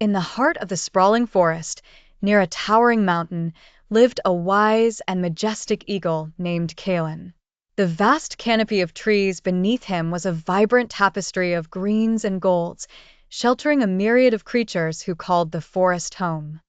In the heart of the sprawling forest, near a towering mountain, lived a wise and majestic eagle named Kalen. The vast canopy of trees beneath him was a vibrant tapestry of greens and golds, sheltering a myriad of creatures who called the forest home.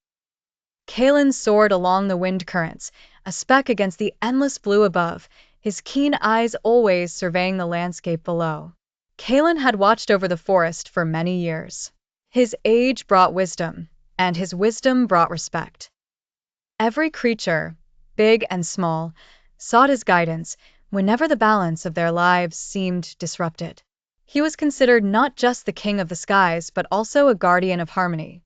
Kalen soared along the wind currents, a speck against the endless blue above, his keen eyes always surveying the landscape below. Kalen had watched over the forest for many years. His age brought wisdom, and his wisdom brought respect. Every creature, big and small, sought his guidance whenever the balance of their lives seemed disrupted. He was considered not just the king of the skies, but also a guardian of harmony.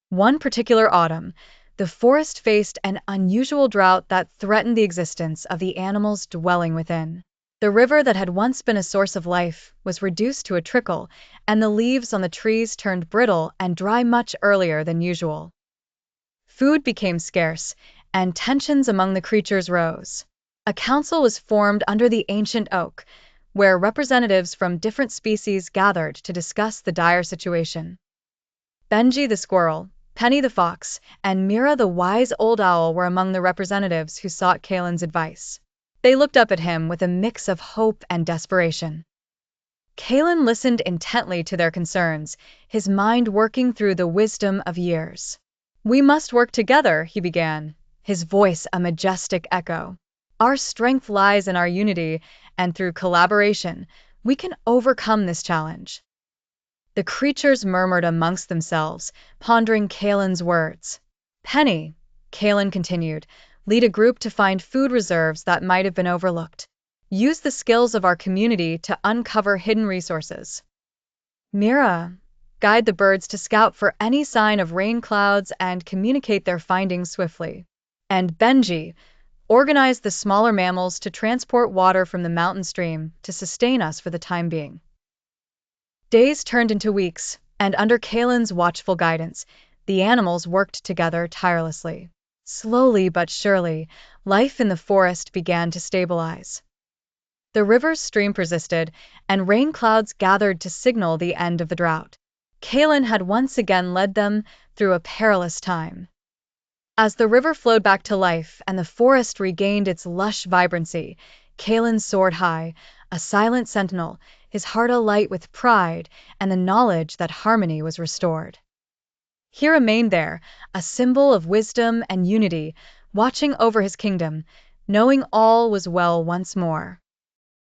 One particular autumn, the forest faced an unusual drought that threatened the existence of the animals dwelling within. The river that had once been a source of life was reduced to a trickle, and the leaves on the trees turned brittle and dry much earlier than usual. Food became scarce, and tensions among the creatures rose. A council was formed under the ancient oak, where representatives from different species gathered to discuss the dire situation. Benji the squirrel, Penny the fox, and Mira the wise old owl were among the representatives who sought Kalen's advice. They looked up at him with a mix of hope and desperation. Kalen listened intently to their concerns, his mind working through the wisdom of years. "We must work together," he began, his voice a majestic echo. "Our strength lies in our unity, and through collaboration, we can overcome this challenge." The creatures murmured amongst themselves, pondering Kalen's words. "Penny," Kalen continued, "lead a group to find food reserves that might have been overlooked. Use the skills of our community to uncover hidden resources. Mira, guide the birds to scout for any sign of rain clouds and communicate their findings swiftly. And Benji, organize the smaller mammals to transport water from the mountain stream to sustain us for the time being." Days turned into weeks, and under Kalen's watchful guidance, the animals worked together tirelessly. Slowly but surely, life in the forest began to stabilize. The river's stream persisted, and rain clouds gathered to signal the end of the drought. Kalen had once again led them through a perilous time. As the river flowed back to life and the forest regained its lush vibrancy, Kalen soared high, a silent sentinel, his heart alight with pride and the knowledge that harmony was restored. He remained there, a symbol of wisdom and unity, watching over his kingdom, knowing all was well once more.